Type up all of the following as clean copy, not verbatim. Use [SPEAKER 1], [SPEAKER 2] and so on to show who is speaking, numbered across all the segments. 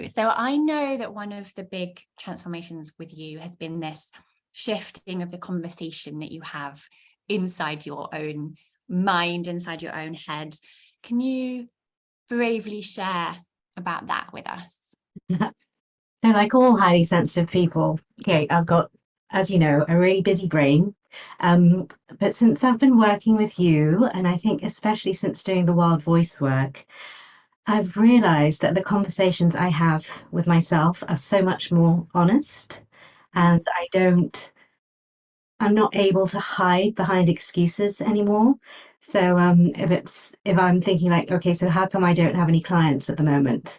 [SPEAKER 1] So I know that one of the big transformations with you has been this shifting of the conversation that you have inside your own mind, inside your own head. Can you bravely share about that with us?
[SPEAKER 2] So, like all highly sensitive people, okay, I've got, as you know, a really busy brain. Um, but since I've been working with you, and I think especially since doing the wild voice work, I've realized that the conversations I have with myself are so much more honest, and I'm not able to hide behind excuses anymore. So, if I'm thinking like, okay, so how come I don't have any clients at the moment?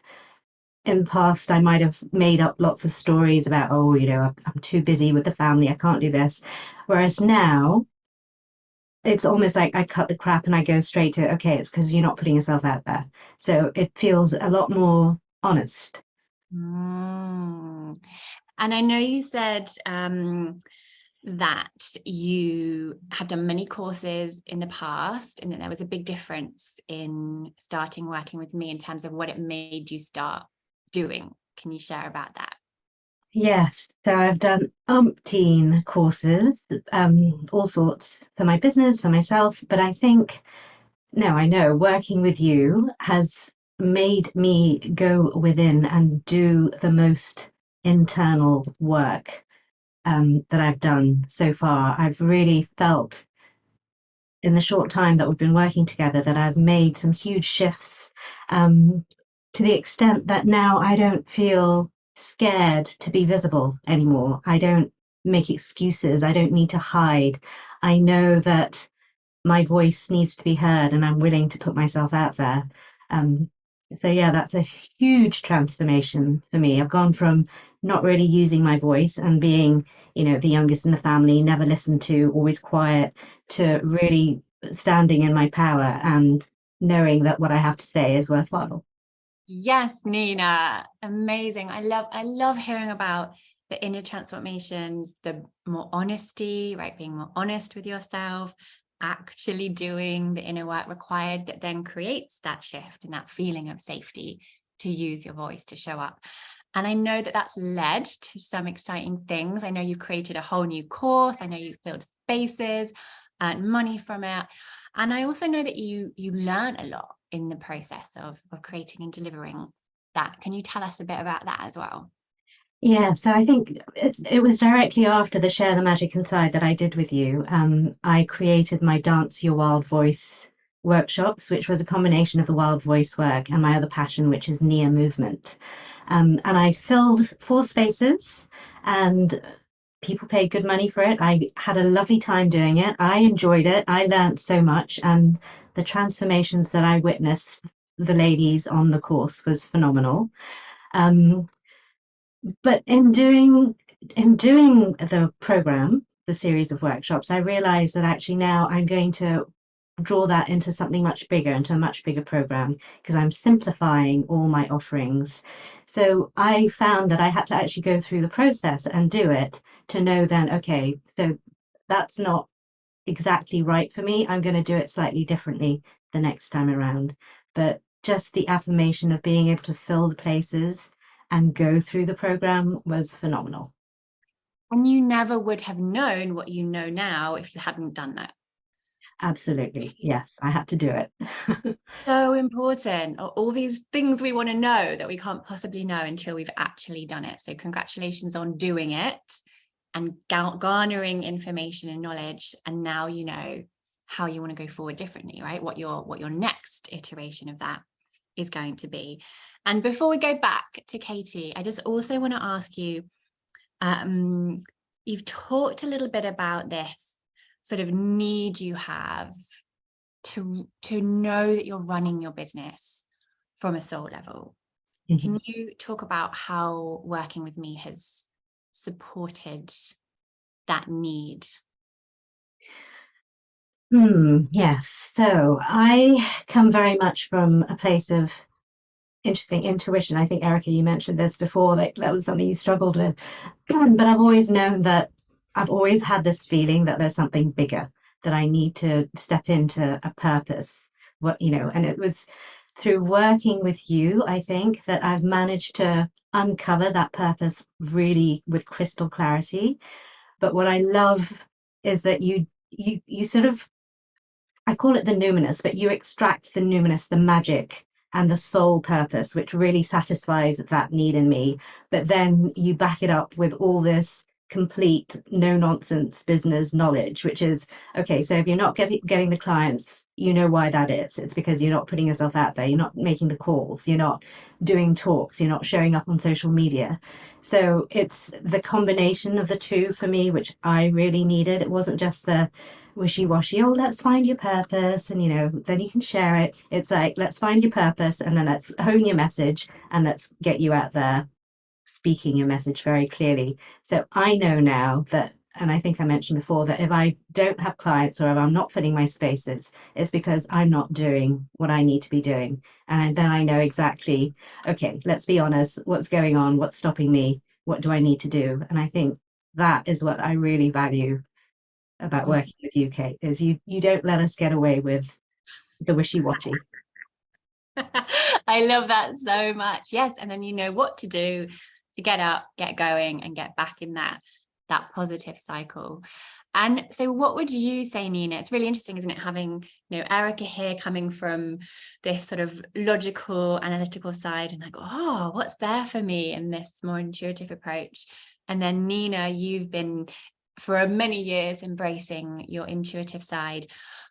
[SPEAKER 2] In the past, I might have made up lots of stories about, oh, I'm too busy with the family, I can't do this. Whereas now, it's almost like I cut the crap and I go straight to, okay, it's because you're not putting yourself out there. So it feels a lot more honest.
[SPEAKER 1] Mm. And I know you said that you have done many courses in the past, and that there was a big difference in starting working with me in terms of what it made you start doing. Can you share about that?
[SPEAKER 2] Yes, so I've done umpteen courses, all sorts for my business, for myself, but I think, no, I know working with you has made me go within and do the most internal work that I've done so far. I've really felt in the short time that we've been working together that I've made some huge shifts, um, to the extent that now I don't feel scared to be visible anymore. I don't make excuses. I don't need to hide. I know that my voice needs to be heard and I'm willing to put myself out there. Um, so yeah, that's a huge transformation for me. I've gone from not really using my voice and being, the youngest in the family, never listened to, always quiet, to really standing in my power and knowing that what I have to say is worthwhile.
[SPEAKER 1] Yes, Nina, amazing. I love hearing about the inner transformations, the more honesty, right? Being more honest with yourself, actually doing the inner work required that then creates that shift and that feeling of safety to use your voice to show up. And I know that that's led to some exciting things. I know you created a whole new course. I know you filled spaces, earned money from it. And I also know that you learn a lot in the process of creating and delivering that. Can you tell us a bit about that as well?
[SPEAKER 2] Yeah, so I think it was directly after the Share the Magic Inside that I did with you. I created my Dance Your Wild Voice workshops, which was a combination of the wild voice work and my other passion, which is Nia movement. And I filled 4 spaces and people paid good money for it. I had a lovely time doing it. I enjoyed it. I learned so much. And the transformations that I witnessed the ladies on the course was phenomenal. Um, but in doing the program, the series of workshops, I realized that actually now I'm going to draw that into something much bigger, into a much bigger program, because I'm simplifying all my offerings. So I found that I had to actually go through the process and do it to know then, okay, so that's not exactly right for me. I'm going to do it slightly differently the next time around. But just the affirmation of being able to fill the places and go through the program was phenomenal.
[SPEAKER 1] And you never would have known what you know now if you hadn't done that.
[SPEAKER 2] Absolutely. Yes, I had to do it.
[SPEAKER 1] So important. All these things we want to know that we can't possibly know until we've actually done it. So congratulations on doing it and garnering information and knowledge. And now you know how you want to go forward differently, right? What your next iteration of that is going to be. And before we go back to Katie, I just also want to ask you, um, you've talked a little bit about this sort of need you have to know that you're running your business from a soul level. Can
[SPEAKER 2] Mhm.
[SPEAKER 1] you talk about how working with me has supported that need?
[SPEAKER 2] Yes. So I come very much from a place of interesting intuition. I think, Erica, you mentioned this before, that was something you struggled with. But I've always known that I've always had this feeling that there's something bigger, that I need to step into a purpose. And it was through working with you, I think that I've managed to uncover that purpose really with crystal clarity. But what I love is that you sort of, I call it the numinous, but you extract the numinous, the magic and the soul purpose, which really satisfies that need in me. But then you back it up with all this complete no nonsense business knowledge, which is okay. So if you're not getting the clients, you know why that is. It's because you're not putting yourself out there, you're not making the calls, you're not doing talks, you're not showing up on social media. So it's the combination of the two for me, which I really needed. It wasn't just the wishy-washy, oh, let's find your purpose and then you can share it. It's like, let's find your purpose and then let's hone your message and let's get you out there speaking your message very clearly. So I know now that, and I think I mentioned before, that if I don't have clients or if I'm not filling my spaces, it's because I'm not doing what I need to be doing. And then I know exactly, okay, let's be honest, what's going on, what's stopping me, what do I need to do? And I think that is what I really value about working with you, Kate, is you don't let us get away with the wishy-washy.
[SPEAKER 1] I love that so much. Yes, and then you know what to do to get up, get going, and get back in that positive cycle. And so what would you say, Nina? It's really interesting, isn't it, having Erica here coming from this sort of logical, analytical side and like, oh, what's there for me in this more intuitive approach? And then Nina, you've been for many years embracing your intuitive side,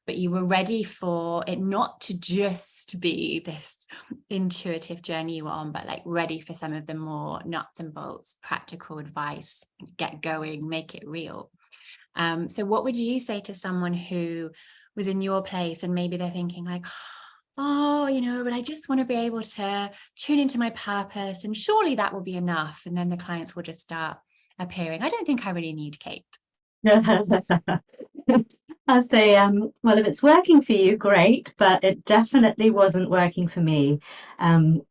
[SPEAKER 1] but you were ready for it not to just be this intuitive journey you were on, but like ready for some of the more nuts and bolts, practical advice, get going, make it real. So what would you say to someone who was in your place and maybe they're thinking like, oh, but I just want to be able to tune into my purpose and surely that will be enough. And then the clients will just start appearing. I don't think I really need Kate.
[SPEAKER 2] I'll say, well, if it's working for you, great, but it definitely wasn't working for me. And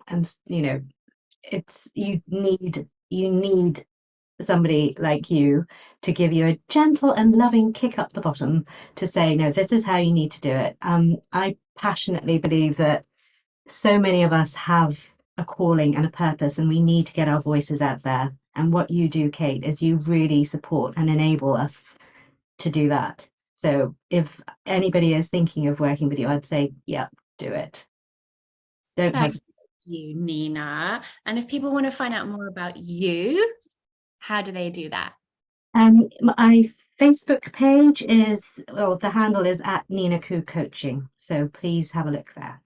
[SPEAKER 2] it's you need somebody like you to give you a gentle and loving kick up the bottom to say, no, this is how you need to do it. I passionately believe that so many of us have a calling and a purpose, and we need to get our voices out there. And what you do, Kate, is you really support and enable us to do that. So if anybody is thinking of working with you, I'd say, yeah, do it. Don't
[SPEAKER 1] Thank
[SPEAKER 2] hesitate.
[SPEAKER 1] you, Nina. And if people want to find out more about you, how do they do that?
[SPEAKER 2] My Facebook page is, well, the handle is at Nina Koo Coaching. So please have a look there.